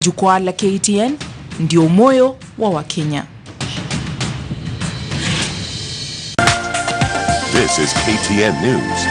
Jukwaa la KTN ndio moyo wa Wakenya. This is KTN News.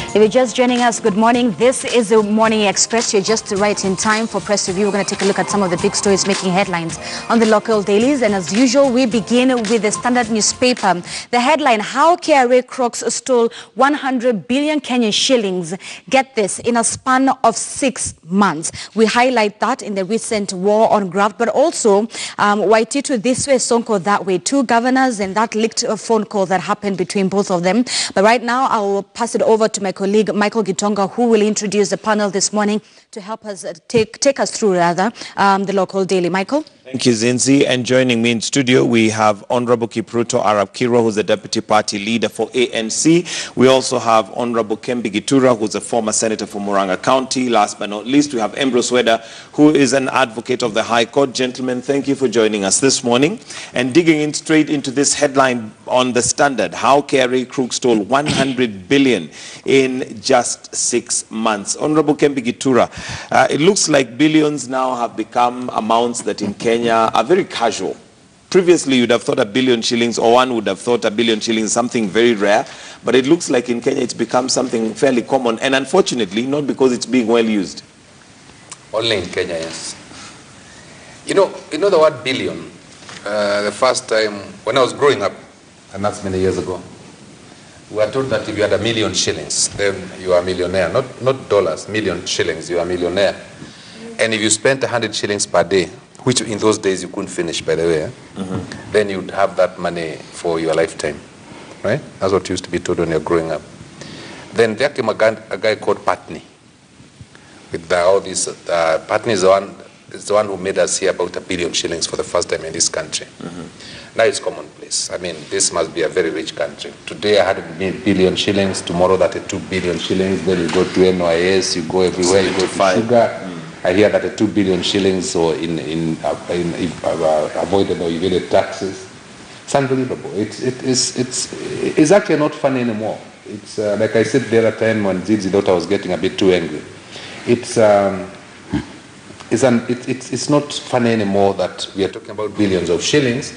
If you're just joining us, good morning. This is the Morning Express. You're just right in time for press review. We're going to take a look at some of the big stories making headlines on the local dailies. And as usual, we begin with the Standard newspaper. The headline, how KRA Crooks stole 100 billion Kenyan shillings. Get this, in a span of 6 months. We highlight that in the recent war on graft, but also Waititu this way, Sonko that way. 2 governors and that leaked phone call that happened between both of them. But right now, I will pass it over to my colleague Michael Gitonga, who will introduce the panel this morning to help us take us through the local daily. Michael. Thank you, Zinzi. And joining me in studio, we have Honorable Kipruto Arab Kiro, who's the Deputy Party Leader for ANC. We also have Honorable Kembi Gitura, who's a former Senator for Murang'a County. Last but not least, we have Ambrose Weda, who is an advocate of the High Court. Gentlemen, thank you for joining us this morning. And digging in straight into this headline on the Standard, how KRA Crooks stole 100 billion in just 6 months. Honorable Kembi Gitura, it looks like billions now have become amounts that in Kenya are very casual. Previously, you'd have thought a billion shillings, or one would have thought a billion shillings, something very rare. But it looks like in Kenya it's become something fairly common, and unfortunately, not because it's being well used. Only in Kenya, yes. You know the word billion. The first time when I was growing up, and that's many years ago, we were told that if you had 1 million shillings, then you are a millionaire. Not dollars, million shillings, you are a millionaire. And if you spent 100 shillings per day, which in those days you couldn't finish, by the way, then you'd have that money for your lifetime, right? That's what used to be told when you're growing up. Then there came a guy called Patni. With all these, Patni is the one who made us hear about 1 billion shillings for the first time in this country. Now it's commonplace. I mean, this must be a very rich country. Today 100 billion shillings, tomorrow that 2 billion shillings, then you go to NYS, you go everywhere, you go to sugar. I hear that 2 billion shillings or in avoided or evaded taxes. It's unbelievable. It's actually not funny anymore. It's like I said the other time when Zidzi's daughter was getting a bit too angry. It's not funny anymore that we are talking about billions of shillings,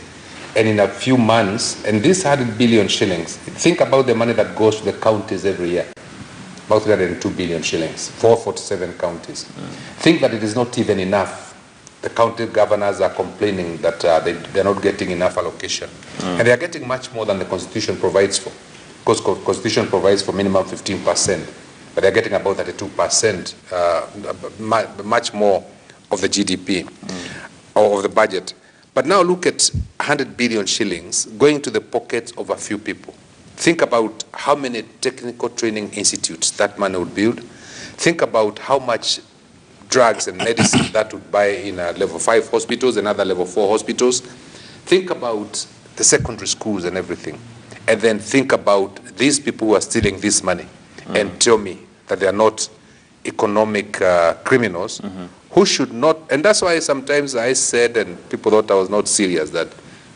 and in a few months, and this 100 billion shillings, think about the money that goes to the counties every year. About 302 billion shillings, 447 counties. Think that it is not even enough. The county governors are complaining that they're not getting enough allocation. And they are getting much more than the Constitution provides for. Because the Constitution provides for minimum 15%. But they're getting about 32%, much more of the GDP or of the budget. But now look at 100 billion shillings going to the pockets of a few people. Think about how many technical training institutes that money would build. Think about how much drugs and medicine that would buy in level 5 hospitals and other level 4 hospitals. Think about the secondary schools and everything. And then think about these people who are stealing this money and tell me that they are not economic criminals who should not. And that's why sometimes I said, and people thought I was not serious, that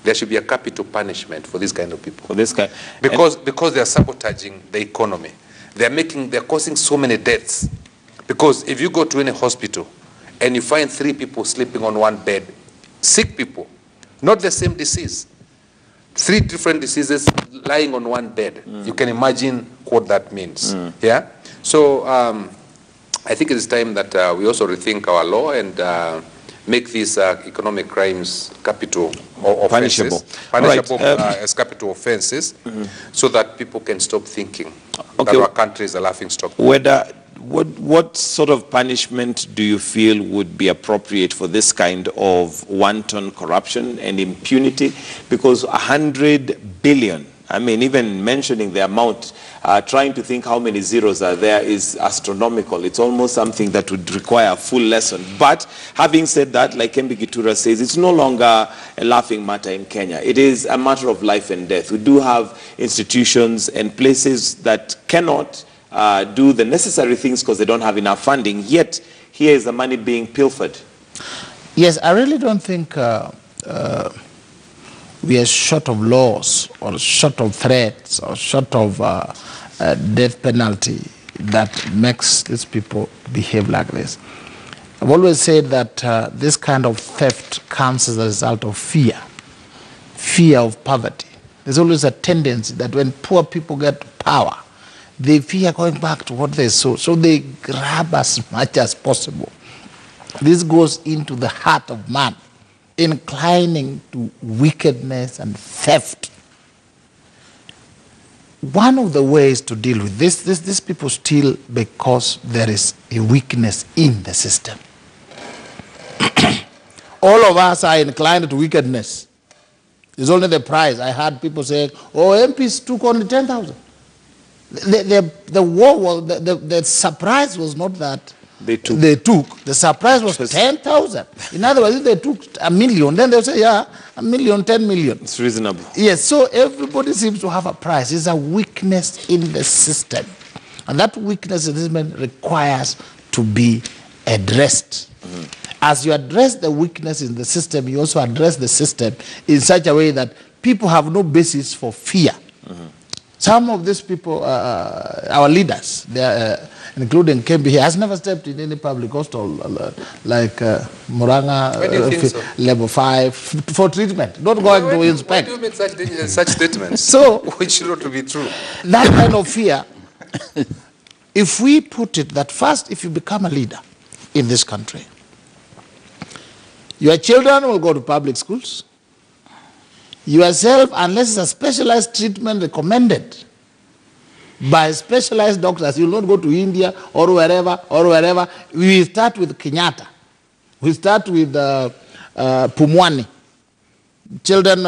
there should be a capital punishment for this kind of people. For this guy, because they are sabotaging the economy. They're causing so many deaths. Because if you go to any hospital and you find 3 people sleeping on one bed, sick people, not the same disease, 3 different diseases lying on one bed, you can imagine what that means. Yeah. So I think it's time that we also rethink our law and make these economic crimes capital or offenses, punishable as capital offenses, so that people can stop thinking that our country is a laughing stock. What sort of punishment do you feel would be appropriate for this kind of wanton corruption and impunity? Because 100 billion, I mean, even mentioning the amount, trying to think how many zeros are there is astronomical. It's almost something that would require a full lesson. But having said that, like Kembi Gitura says, it's no longer a laughing matter in Kenya. It is a matter of life and death. We do have institutions and places that cannot do the necessary things because they don't have enough funding, yet here is the money being pilfered. Yes, I really don't think we are short of laws or short of threats or short of death penalty that makes these people behave like this. I've always said that this kind of theft comes as a result of fear of poverty. There's always a tendency that when poor people get power, they fear going back to what they saw, so they grab as much as possible. This goes into the heart of man, inclining to wickedness and theft. One of the ways to deal with these people steal because there is a weakness in the system. All of us are inclined to wickedness. It's only the price. I heard people say, oh, MPs took only 10,000. The surprise was not that they took. The surprise was 10,000. In other words, if they took 1 million, then they'll say, yeah, 1 million, 10 million. It's reasonable. Yes, so everybody seems to have a price. It's a weakness in the system. And that weakness in the system requires to be addressed. As you address the weakness in the system, you also address the system in such a way that people have no basis for fear. Some of these people, our leaders, including Kebs, he has never stepped in any public hostel like Muranga, level 5, for treatment. Not going to inspect. Why do you make such statements? So, which ought to be true. That kind of fear, if we put it that first, if you become a leader in this country, your children will go to public schools. Yourself, unless it's a specialized treatment recommended by specialized doctors, you will not go to India or wherever. We will start with Kenyatta. We start with Pumwani. Children,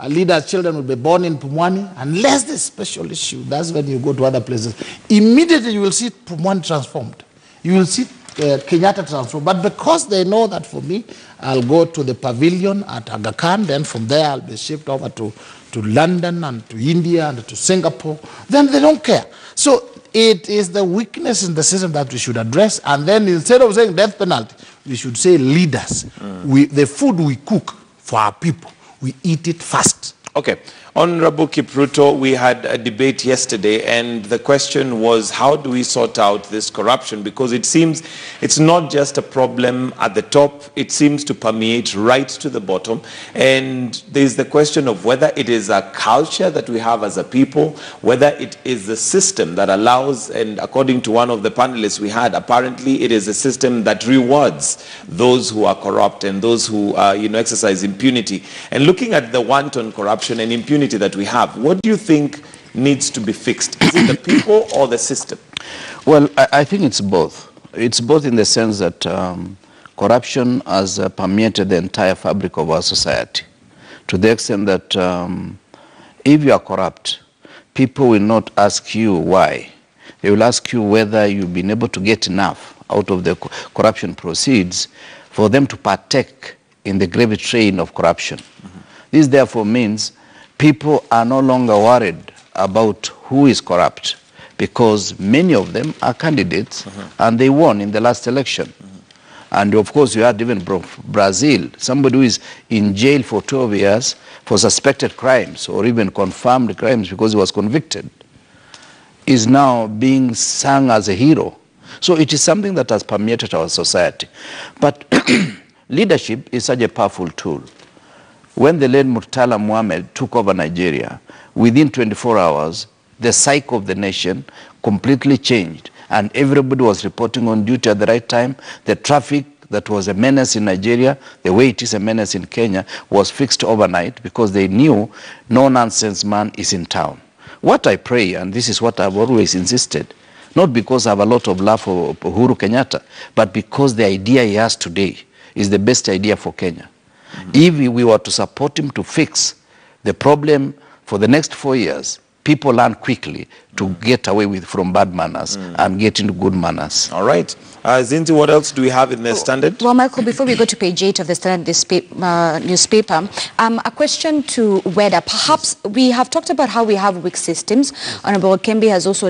leaders' children will be born in Pumwani. Unless there's special issue, that's when you go to other places. Immediately you will see Pumwani transformed. You will see Kenyatta transformed. But because they know that for me, I'll go to the pavilion at Aga Khan, then from there I'll be shipped over to London and to India and to Singapore, then they don't care. So it is the weakness in the system that we should address, and then instead of saying death penalty, we should say leaders. The food we cook for our people, we eat it fast. Okay. Honorable Kipruto, we had a debate yesterday, and the question was, how do we sort out this corruption? Because it seems it's not just a problem at the top, it seems to permeate right to the bottom. And there's the question of whether it is a culture that we have as a people, whether it is the system that allows, and according to one of the panelists we had, apparently it is a system that rewards those who are corrupt and those who exercise impunity. And looking at the wanton corruption and impunity that we have, what do you think needs to be fixed? Is it the people or the system? Well, I think it's both. It's both in the sense that corruption has permeated the entire fabric of our society, to the extent that if you are corrupt, people will not ask you why. They will ask you whether you've been able to get enough out of the corruption proceeds for them to partake in the gravy train of corruption. This therefore means people are no longer worried about who is corrupt, because many of them are candidates and they won in the last election. And of course, you had even Brazil, somebody who is in jail for 12 years for suspected crimes or even confirmed crimes because he was convicted, is now being sung as a hero. So it is something that has permeated our society. But leadership is such a powerful tool. When the late Murtala Mohammed took over Nigeria, within 24 hours, the psyche of the nation completely changed, and everybody was reporting on duty at the right time. The traffic that was a menace in Nigeria, the way it is a menace in Kenya, was fixed overnight because they knew no nonsense man is in town. What I pray, and this is what I've always insisted, not because I have a lot of love for Uhuru Kenyatta, but because the idea he has today is the best idea for Kenya. If we were to support him to fix the problem for the next 4 years, people learn quickly to get away from bad manners and get into good manners. All right. Zinzi, what else do we have in the Standard? Well, Michael, before we go to page 8 of the Standard newspaper, a question to Weda. Perhaps we have talked about how we have weak systems. Honorable Kembi has also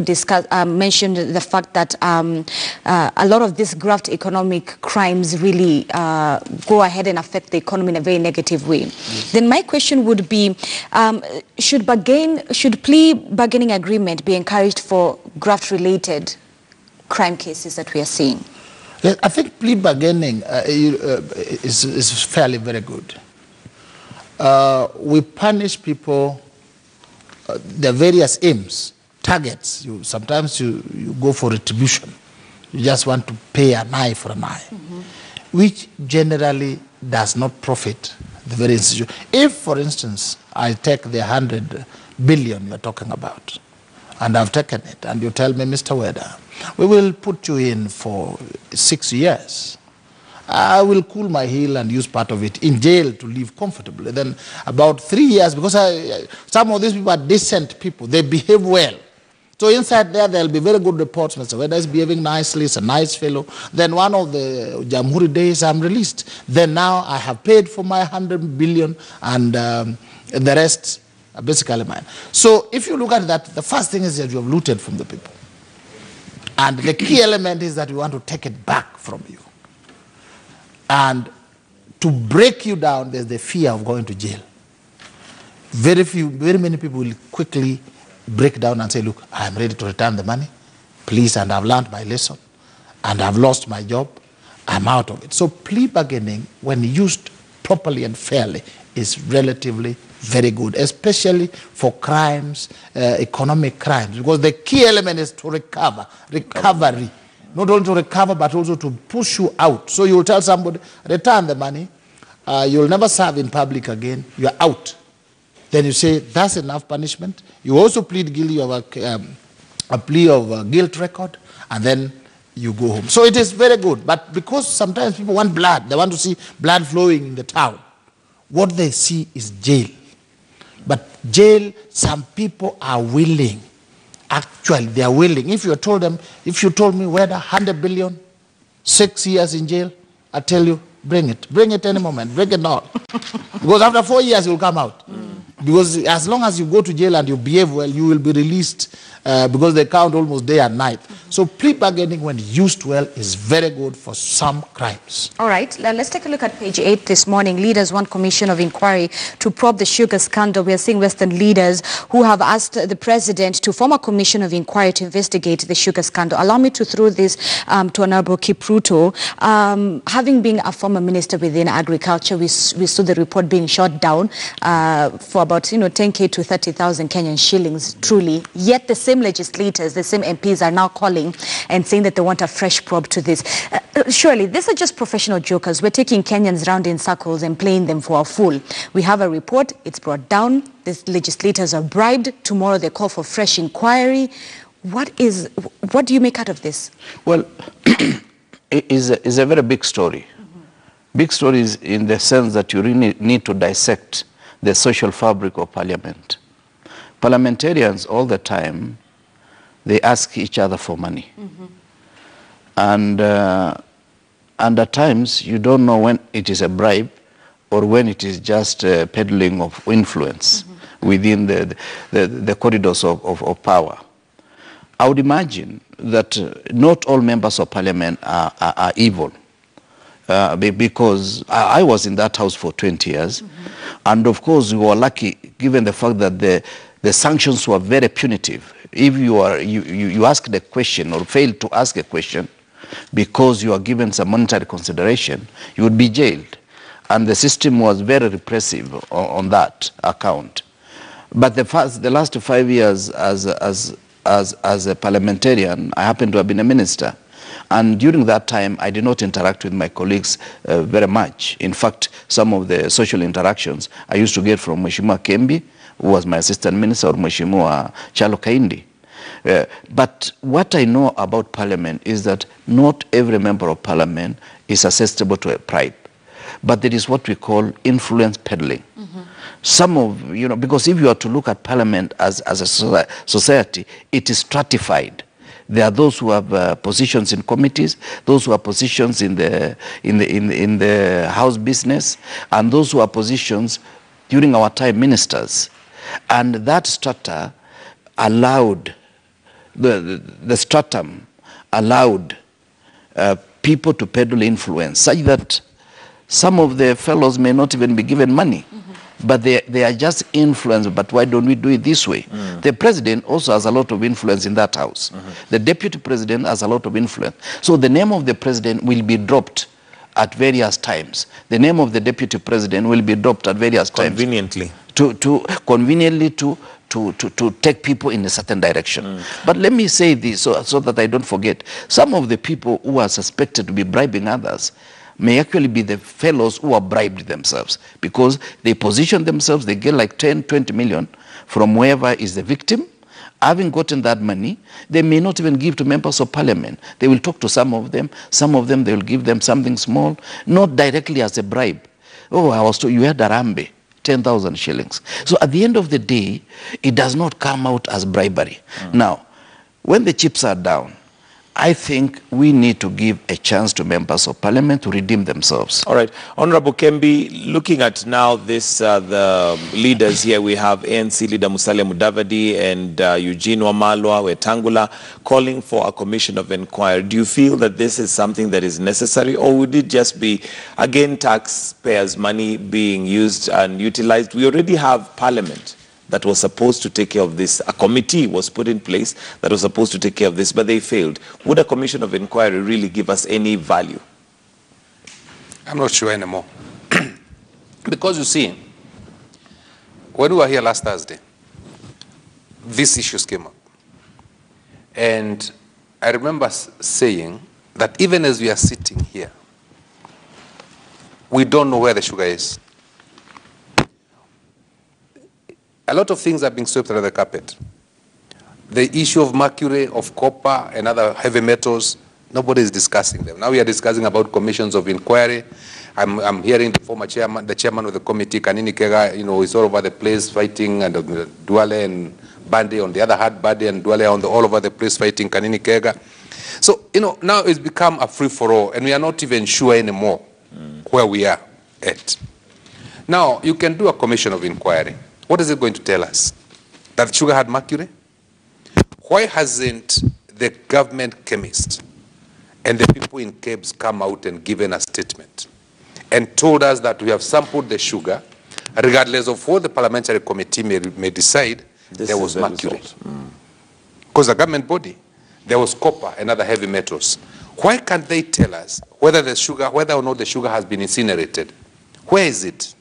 mentioned the fact that a lot of these graft economic crimes really go ahead and affect the economy in a very negative way. Then my question would be, should plea bargaining agreement be encouraged for graft-related crime cases that we are seeing? Yes, I think plea bargaining is fairly very good. We punish people, their various aims, targets. Sometimes you go for retribution. You just want to pay an eye for an eye, which generally does not profit the very institution. If, for instance, I take the 100 billion you're talking about, and I've taken it, and you tell me, Mr. Weda, we will put you in for 6 years. I will cool my heel and use part of it in jail to live comfortably. Then about 3 years, because some of these people are decent people, they behave well. So inside there'll be very good reports. Mr. Weda is behaving nicely, he's a nice fellow. Then one of the Jamhuri days, I'm released. Then now I have paid for my 100 billion and the rest are basically mine. So if you look at that, the first thing is that you have looted from the people. And the key element is that we want to take it back from you. And to break you down, there's the fear of going to jail. Very many people will quickly break down and say, look, I am ready to return the money, please, and I've learned my lesson, and I've lost my job, I'm out of it. So plea bargaining, when used properly and fairly, is relatively very good, especially for crimes, economic crimes, because the key element is to recovery. Not only to recover, but also to push you out. So you'll tell somebody, return the money, you'll never serve in public again, you're out. Then you say, that's enough punishment. You also plead guilty of a plea of guilt record, and then you go home. So it is very good, but because sometimes people want blood, they want to see blood flowing in the town, what they see is jail. But jail, some people are willing. Actually, they are willing. If you told them, if you told me whether 100 billion, 6 years in jail, I tell you, bring it any moment, bring it all. Because after 4 years, you'll come out. Because as long as you go to jail and you behave well, you will be released because they count almost day and night. So plea bargaining, when used well, is very good for some crimes. All right, let's take a look at page 8 this morning. Leaders want commission of inquiry to probe the sugar scandal. We are seeing Western leaders who have asked the president to form a commission of inquiry to investigate the sugar scandal. Allow me to throw this to Honorable Kipruto. Having been a former minister within agriculture, we saw the report being shot down for about 10K to 30,000 Kenyan shillings, truly. Yet the same legislators, the same MPs are now calling and saying that they want a fresh probe to this. Surely, these are just professional jokers. We're taking Kenyans round in circles and playing them for a fool. We have a report, it's brought down, the legislators are bribed, tomorrow they call for fresh inquiry. What do you make out of this? Well, it is a very big story. Big story is in the sense that you really need to dissect the social fabric of parliament. Parliamentarians all the time, they ask each other for money. And at times, you don't know when it is a bribe or when it is just peddling of influence within the corridors of power. I would imagine that not all members of parliament are evil. Because I was in that house for 20 years, and of course we were lucky given the fact that the sanctions were very punitive. If you asked a question or failed to ask a question because you are given some monetary consideration, you would be jailed, and the system was very repressive on that account. But the last 5 years as a parliamentarian, I happen to have been a minister. And during that time, I did not interact with my colleagues very much. In fact, some of the social interactions I used to get from Mheshimiwa Kembi, who was my assistant minister, or Mheshimiwa Chalo Kaindi. But what I know about parliament is that not every member of parliament is susceptible to a bribe. But there is what we call influence peddling. Some of, because if you are to look at Parliament as a society, it is stratified. There are those who have positions in committees, those who have positions in the House business, and those who have positions during our time ministers. And that strata allowed, the stratum allowed people to peddle influence, such that some of the fellows may not even be given money. But they are just influenced, but why don't we do it this way? The president also has a lot of influence in that house. The deputy president has a lot of influence. So the name of the president will be dropped at various times. The name of the deputy president will be dropped at various times. Conveniently. Conveniently to take people in a certain direction. But let me say this so that I don't forget. Some of the people who are suspected to be bribing others may actually be the fellows who are bribed themselves, because they position themselves, they get like 10, 20 million from whoever is the victim. Having gotten that money, they may not even give to members of parliament. They will talk to some of them they will give them something small, not directly as a bribe. Oh, I was told you had Arambe, 10,000 shillings. So at the end of the day, it does not come out as bribery. Now, when the chips are down, I think we need to give a chance to members of parliament to redeem themselves. All right. Honorable Kembi, looking at now this, the leaders here, we have ANC leader Musalia Mudavadi and Eugene Wamalwa, Wetangula, calling for a commission of inquiry. Do you feel that this is something that is necessary, or would it just be, again, taxpayers' money being used and utilized? We already have parliament that was supposed to take care of this. A committee was put in place that was supposed to take care of this, but they failed. Would a commission of inquiry really give us any value? I'm not sure anymore. Because you see, when we were here last Thursday, these issues came up. And I remember saying that even as we are sitting here, we don't know where the sugar is. A lot of things are being swept under the carpet. The issue of mercury, of copper, and other heavy metals, nobody is discussing them. Now we are discussing about commissions of inquiry. I'm hearing the former chairman, the chairman of the committee, Kanini Kega, is all over the place fighting, and Duale and Bandi on the other hand, Bandi and Duale on all over the place fighting Kanini Kega. So, now it's become a free-for-all, and we are not even sure anymore where we are at. Now, you can do a commission of inquiry. What is it going to tell us? That sugar had mercury? Why hasn't the government chemist and the people in Kebs come out and given a statement and told us that we have sampled the sugar, regardless of what the parliamentary committee may decide, there was mercury? Because the government body, there was copper and other heavy metals. Why can't they tell us whether or not the sugar has been incinerated? Where is it?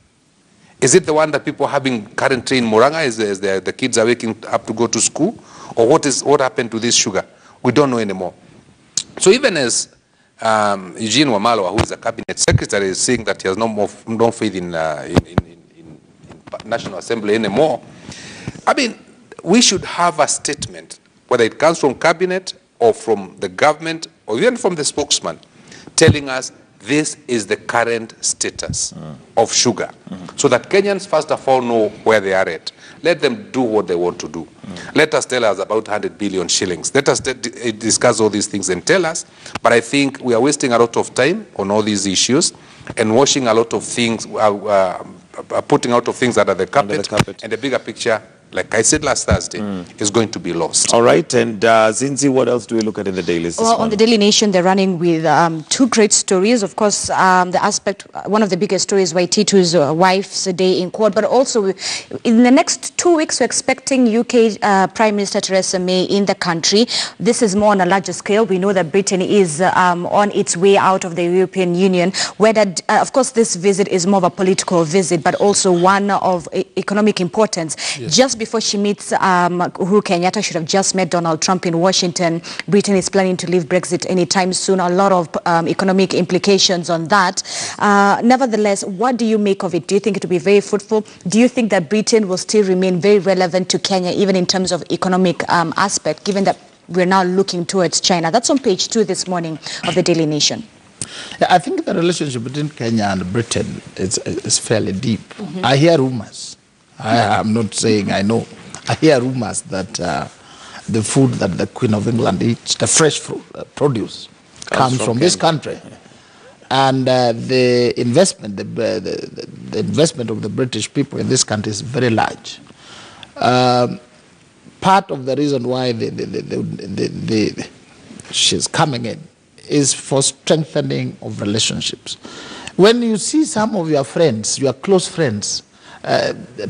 Is it the one that people are having currently in Muranga as the kids are waking up to go to school? Or what happened to this sugar? We don't know anymore. So even as Eugene Wamalwa, who is a cabinet secretary, is saying that he has no faith in National Assembly anymore, I mean, we should have a statement, whether it comes from cabinet or from the government or even from the spokesman, telling us this is the current status of sugar, so that Kenyans first of all know where they are at. Let them do what they want to do. Let us tell us about 100 billion shillings. Let us discuss all these things and tell us. But I think we are wasting a lot of time on all these issues and washing a lot of things, putting out of things under the carpet. And the bigger picture, like I said last Thursday, is going to be lost. All right. And Zinzi, what else do we look at in the dailies? Well, on the Daily Nation, they're running with two great stories. Of course, one of the biggest stories, Waititu's wife's day in court. But also, in the next 2 weeks, we're expecting UK Prime Minister Theresa May in the country. This is more on a larger scale. We know that Britain is on its way out of the European Union. Of course, this visit is more of a political visit, but also one of economic importance. Yes. Just before she meets Uhuru Kenyatta, should have just met Donald Trump in Washington. Britain is planning to leave Brexit anytime soon. A lot of economic implications on that. Nevertheless, what do you make of it? Do you think it will be very fruitful? Do you think that Britain will still remain very relevant to Kenya, even in terms of economic aspect, given that we're now looking towards China? That's on page 2 this morning of the Daily Nation. Yeah, I think the relationship between Kenya and Britain is fairly deep. I hear rumors. I'm not saying I know. I hear rumors that the food that the Queen of England eats, the fresh fruit, produce, comes from this country. And the investment, the investment of the British people in this country is very large. Part of the reason why she's coming in is for strengthening of relationships. When you see some of your friends, your close friends,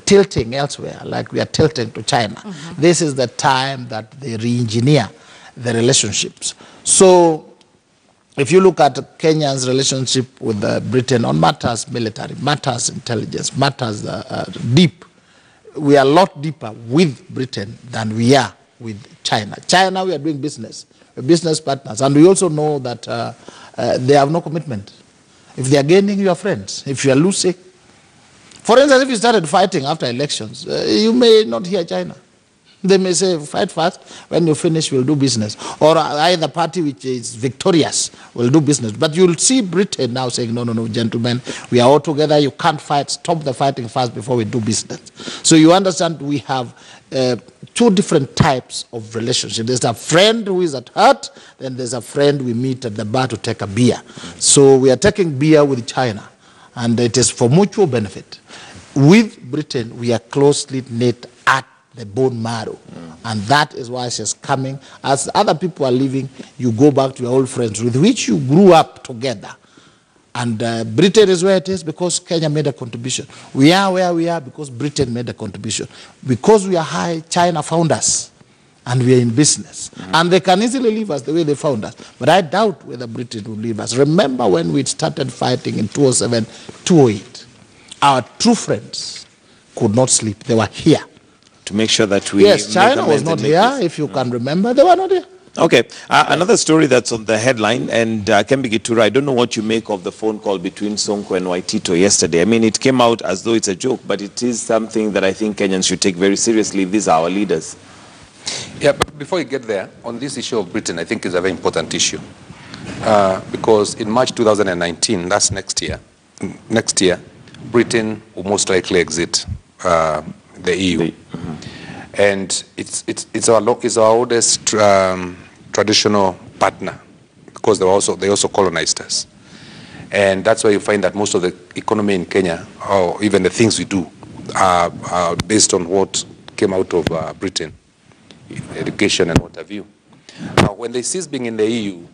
tilting elsewhere, like we are tilting to China, this is the time that they re-engineer the relationships. So if you look at Kenya's relationship with Britain on matters military, matters intelligence, matters deep, we are a lot deeper with Britain than we are with China. China, we are doing business. We're business partners. And we also know that they have no commitment. If they are gaining, you are friends. If you are losing, for instance, if you started fighting after elections, you may not hear China. They may say, fight fast, when you finish, we'll do business. Or either party which is victorious will do business. But you'll see Britain now saying, no, no, no, gentlemen, we are all together, you can't fight, stop the fighting fast before we do business. So you understand we have two different types of relationship. There's a friend who is at heart, then there's a friend we meet at the bar to take a beer. So we are taking beer with China, and it is for mutual benefit. With Britain, we are closely knit at the bone marrow. And that is why she's coming. As other people are leaving, you go back to your old friends with which you grew up together. And Britain is where it is because Kenya made a contribution. We are where we are because Britain made a contribution. Because we are high, China found us. And we are in business. And they can easily leave us the way they found us. But I doubt whether Britain will leave us. Remember when we started fighting in 2007, 2008, our true friends could not sleep. They were here. To make sure that we... Yes, China was not here, if you can remember. They were not here. Okay, another story that's on the headline, and Kembi Gitura, I don't know what you make of the phone call between Sonko and Waitito yesterday. I mean, it came out as though it's a joke, but it is something that I think Kenyans should take very seriously. These are our leaders. Yeah, but before you get there, on this issue of Britain, I think is a very important issue. Because in March 2019, that's next year, Britain will most likely exit the EU. And it's our oldest traditional partner, because they also colonized us. And that's why you find that most of the economy in Kenya, or even the things we do, are based on what came out of Britain, education and what have you. Now, when they cease being in the EU,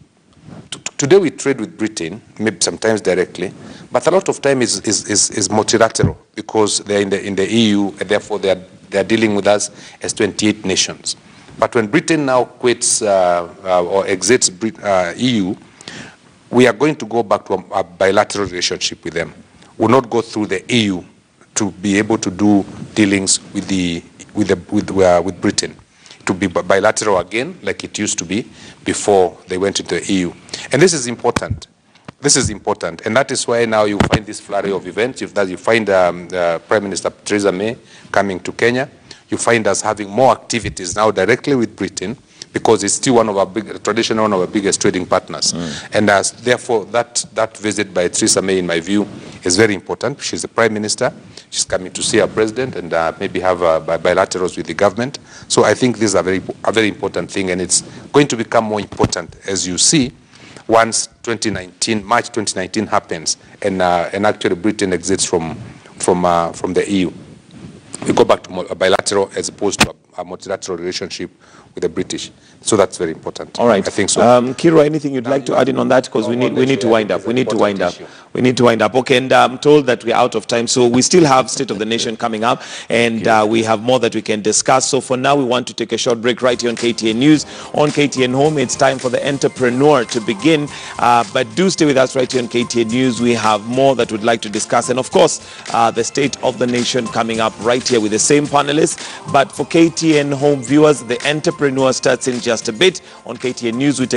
today we trade with Britain, maybe sometimes directly, but a lot of time is multilateral, because they're in the EU, and therefore they are dealing with us as 28 nations. But when Britain now quits or exits EU, we are going to go back to a bilateral relationship with them. We'll not go through the EU to be able to do dealings with Britain. To be bilateral again, like it used to be before they went into the EU. And this is important. This is important, and that is why now you find this flurry of events. You find Prime Minister Theresa May coming to Kenya. You find us having more activities now directly with Britain, because it's still one of our traditional, one of our biggest trading partners. And therefore, that visit by Theresa May, in my view, is very important. She's the Prime Minister. She's coming to see our president and maybe have bilaterals with the government. So I think this is a very important thing, and it's going to become more important, as you see, once March 2019 happens, and actually Britain exits from the EU. We go back to a bilateral as opposed to a multilateral relationship with the British. So that's very important. All right. I think so. Kiro, anything you'd like to add in on that? Because we need to wind up. We need to wind up. We need to wind up. Okay, and I'm told that we're out of time. So we still have State of the Nation coming up, and we have more that we can discuss. So for now, we want to take a short break right here on KTN News. On KTN Home, it's time for the entrepreneur to begin. But do stay with us right here on KTN News. We have more that we'd like to discuss. And of course, the State of the Nation coming up right here with the same panelists. But for KTN Home viewers, the entrepreneur starts in just a bit. On KTN News, we take